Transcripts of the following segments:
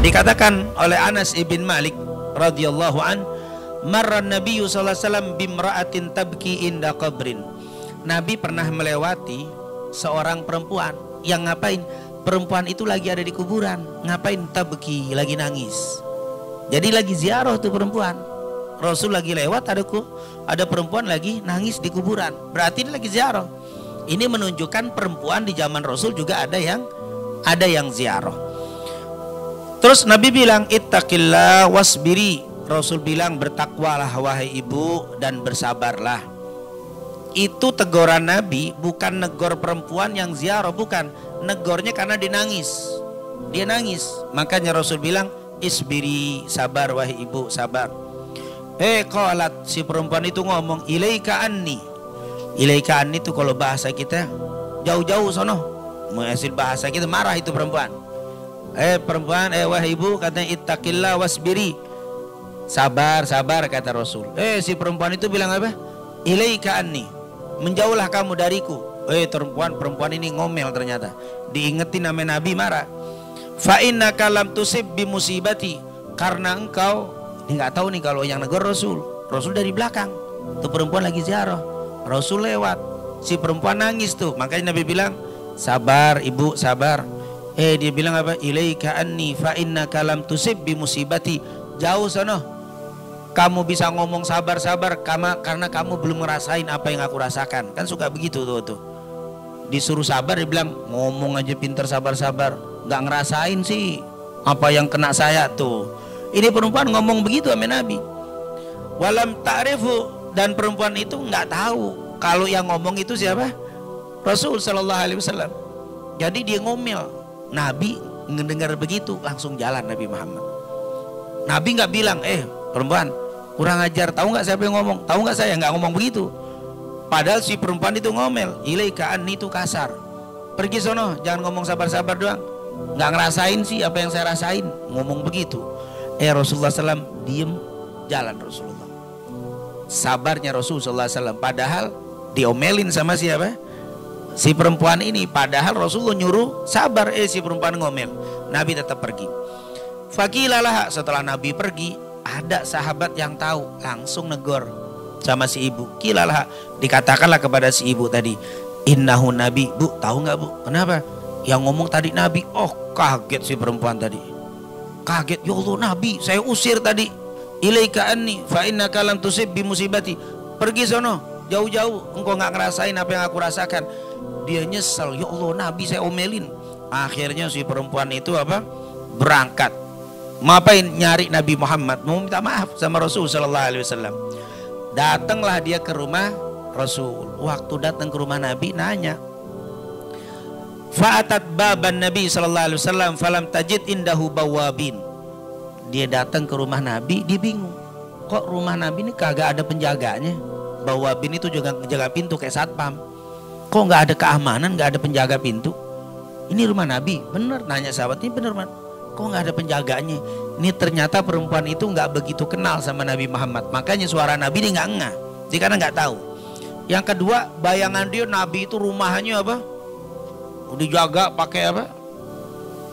Dikatakan oleh Anas ibn Malik radhiyallahu an, marra Nabi sallallahu alaihi wasallam bimra'atin tabki inda qabrin. Nabi pernah melewati seorang perempuan yang ngapain? Perempuan itu lagi ada di kuburan. Ngapain? Tabki, lagi nangis. Jadi lagi ziarah tuh perempuan. Rasul lagi lewat, ada perempuan lagi nangis di kuburan. Berarti dia lagi ziarah. Ini menunjukkan perempuan di zaman Rasul juga ada yang ziarah. Terus Nabi bilang, ittaqillah wasbiri. Rasul bilang, bertakwalah wahai ibu dan bersabarlah. Itu teguran Nabi, bukan negor perempuan yang ziarah, bukan. Negornya karena dia nangis. Dia nangis. Makanya Rasul bilang, isbiri, sabar wahai ibu, sabar. Qalat, si perempuan itu ngomong, ilaika anni. Ilaika anni itu kalau bahasa kita jauh-jauh sono. Menghasil bahasa kita marah itu perempuan. Perempuan, wahai ibu, katanya ittaqillah wasbiri. Sabar, sabar kata Rasul. Si perempuan itu bilang apa? Ilaika anni, menjauhlah kamu dariku. Perempuan ini ngomel ternyata. Diingetin nama Nabi, marah. Fa innaka lam tusib bi musibati, karena engkau, ini nggak tahu nih kalau yang negor Rasul. Rasul dari belakang. Tuh perempuan lagi ziarah. Rasul lewat. Si perempuan nangis tuh. Makanya Nabi bilang, sabar ibu, sabar. Dia bilang apa? Ilaika anni fa innaka lam tusib bi musibati. Jauh sono. Kamu bisa ngomong sabar-sabar karena kamu belum ngerasain apa yang aku rasakan. Kan suka begitu tuh. Disuruh sabar dia bilang, ngomong aja pinter sabar-sabar, nggak ngerasain sih apa yang kena saya tuh. Ini perempuan ngomong begitu sama Nabi. Walam ta'rifu, dan perempuan itu nggak tahu kalau yang ngomong itu siapa? Rasul sallallahu alaihi wasallam. Jadi dia ngomel. Nabi ngedengar begitu langsung jalan Nabi Muhammad. Nabi nggak bilang, perempuan kurang ajar, tahu nggak siapa yang ngomong? Tahu nggak saya? Nggak ngomong begitu. Padahal si perempuan itu ngomel, ilaika anni, itu kasar. Pergi sono, jangan ngomong sabar-sabar doang. Nggak ngerasain sih apa yang saya rasain, ngomong begitu. Rasulullah SAW diem, jalan Rasulullah. Sabarnya Rasulullah SAW. Padahal diomelin sama siapa? Si perempuan ini. Padahal Rasulullah nyuruh sabar. Si perempuan ngomel. Nabi tetap pergi. Fakilalah, setelah Nabi pergi, ada sahabat yang tahu, langsung negor sama si ibu. Kilalah, dikatakanlah kepada si ibu tadi, innahu nabi. Bu, tahu nggak bu? Kenapa? Yang ngomong tadi Nabi. Kaget si perempuan tadi. Kaget, ya Allah, Nabi saya usir tadi. Ilaika anni fa innaka lam tusib bi musibati. Pergi sono, jauh-jauh, engkau nggak ngerasain apa yang aku rasakan. Dia nyesel, ya Allah, Nabi saya omelin. Akhirnya si perempuan itu berangkat. Ngapain? Nyari Nabi Muhammad, mau minta maaf sama Rasul sallallahu alaihi wasallam. Datanglah dia ke rumah Rasul. Waktu datang ke rumah Nabi, nanya. Fa'atat baban Nabi sallallahu alaihi wasallam falam tajid indahu bawabin. Dia datang ke rumah Nabi, dia bingung. Kok rumah Nabi ini kagak ada penjaganya? Bawabin itu juga jaga pintu kayak satpam. Kok nggak ada keamanan, nggak ada penjaga pintu? Ini rumah Nabi, bener? Nanya sahabat, ini bener man? Kok nggak ada penjaganya? Ini ternyata perempuan itu nggak begitu kenal sama Nabi Muhammad. Makanya suara Nabi dia nggak ngeh, dia karena nggak tahu. Yang kedua, bayangan dia Nabi itu rumahnya dijaga pakai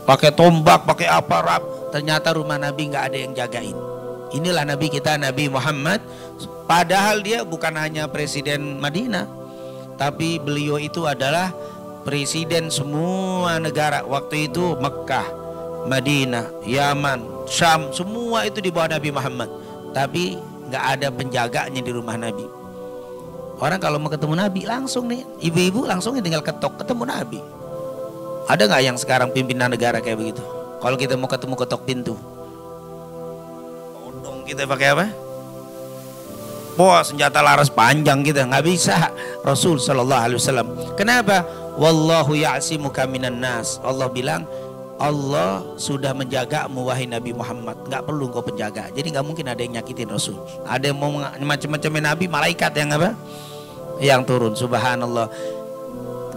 pakai tombak, pakai apa. Ternyata rumah Nabi nggak ada yang jagain. Inilah Nabi kita, Nabi Muhammad. Padahal dia bukan hanya presiden Madinah, tapi beliau itu adalah presiden semua negara. Waktu itu Mekah, Madinah, Yaman, Syam, semua itu di bawah Nabi Muhammad. Tapi nggak ada penjaganya di rumah Nabi. Orang kalau mau ketemu Nabi langsung nih, ibu-ibu langsung tinggal ketok ketemu Nabi. Ada nggak yang sekarang pimpinan negara kayak begitu? Kalau kita mau ketemu ketok pintu, odong kita pakai apa? Senjata laras panjang kita, nggak bisa. Rasul Shallallahu Alaihi Wasallam. Kenapa? Wallahu ya'simuka minan nas. Allah bilang, Allah sudah menjagamu wahai Nabi Muhammad, nggak perlu kau penjaga. Jadi nggak mungkin ada yang nyakitin Rasul. Ada yang mau macam-macam Nabi, malaikat yang yang turun. Subhanallah.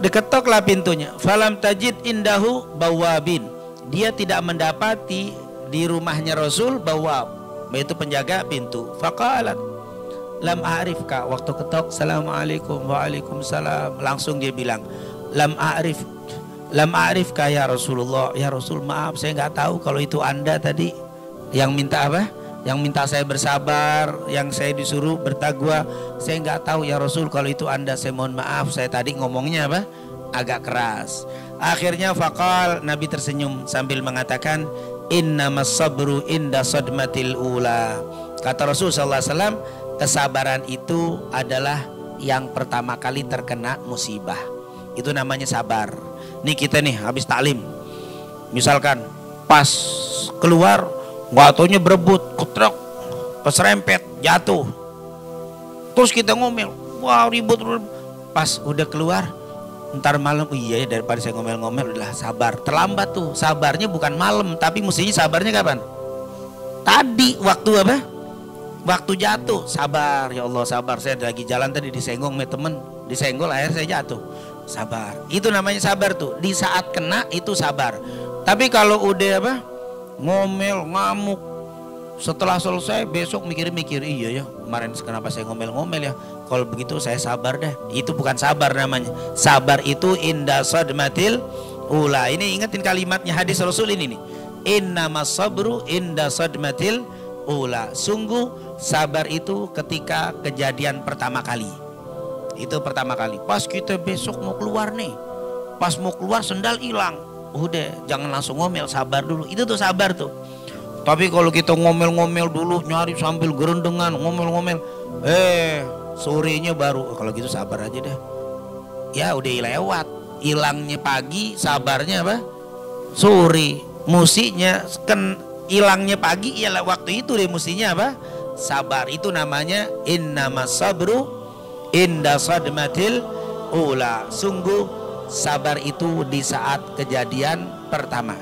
Diketoklah pintunya. Falam tajid indahu bawabin. Dia tidak mendapati di rumahnya Rasul bawab, yaitu penjaga pintu. Faqalat lam a'rifka. Waktu ketok, assalamualaikum, waalaikumsalam. Langsung dia bilang, lam a'rif, lam a'rifka ya Rasulullah. Ya Rasul, maaf saya nggak tahu kalau itu Anda tadi yang minta apa? Yang minta saya bersabar, yang saya disuruh bertakwa. Saya nggak tahu ya Rasul kalau itu Anda. Saya mohon maaf, saya tadi ngomongnya apa? Agak keras. Akhirnya faqal, Nabi tersenyum sambil mengatakan, innamas sabru inda sadmatil ula. Kata Rasul sallallahu alaihi wasallam, kesabaran itu adalah yang pertama kali terkena musibah. Itu namanya sabar. Nih kita nih habis taklim, misalkan pas keluar nggak taunya berebut, ketrok, keserempet, jatuh. Terus kita ngomel, wah ribut. Pas udah keluar, ntar malam, iya ya daripada saya ngomel-ngomel, udah sabar. Terlambat tuh, sabarnya bukan malam, tapi mestinya sabarnya kapan? Tadi, waktu apa? Waktu jatuh, sabar. Ya Allah sabar, saya lagi jalan tadi disenggol sama temen, disenggol akhirnya saya jatuh. Sabar, itu namanya sabar tuh. Di saat kena itu sabar. Tapi kalau udah apa? Ngomel, ngamuk, setelah selesai besok mikir-mikir, iya ya kemarin kenapa saya ngomel-ngomel ya, kalau begitu saya sabar deh. Itu bukan sabar namanya. Sabar itu inda sadmatil ula. Ini ingetin kalimatnya hadis Rasul ini nih, innamas sabru inda sadmatil ula. Sungguh sabar itu ketika kejadian pertama kali. Itu pertama kali. Pas kita besok mau keluar nih, pas mau keluar sendal hilang, udah jangan langsung ngomel, sabar dulu. Itu tuh sabar tuh. Tapi kalau kita ngomel-ngomel dulu, nyari sambil gerendengan, ngomel-ngomel, sorenya baru, kalau gitu sabar aja deh. Ya udah lewat, hilangnya pagi, sabarnya apa? Sore. Musinya kan hilangnya pagi, ya waktu itu deh musinya apa? Sabar. Itu namanya innamas sabru inda sadmatil ula. Sungguh sabar itu di saat kejadian pertama.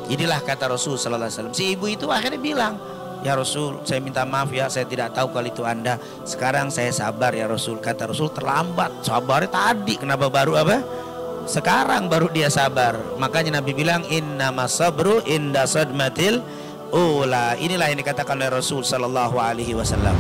Inilah kata Rasul sallallahu alaihi wasallam. Si ibu itu akhirnya bilang, ya Rasul, saya minta maaf ya, saya tidak tahu kalau itu Anda. Sekarang saya sabar ya Rasul. Kata Rasul, terlambat, sabarnya tadi, kenapa baru apa? Sekarang baru dia sabar. Makanya Nabi bilang, innamas sabru inda sadmatil ula. Inilah yang dikatakan oleh Rasul sallallahu alaihi wasallam.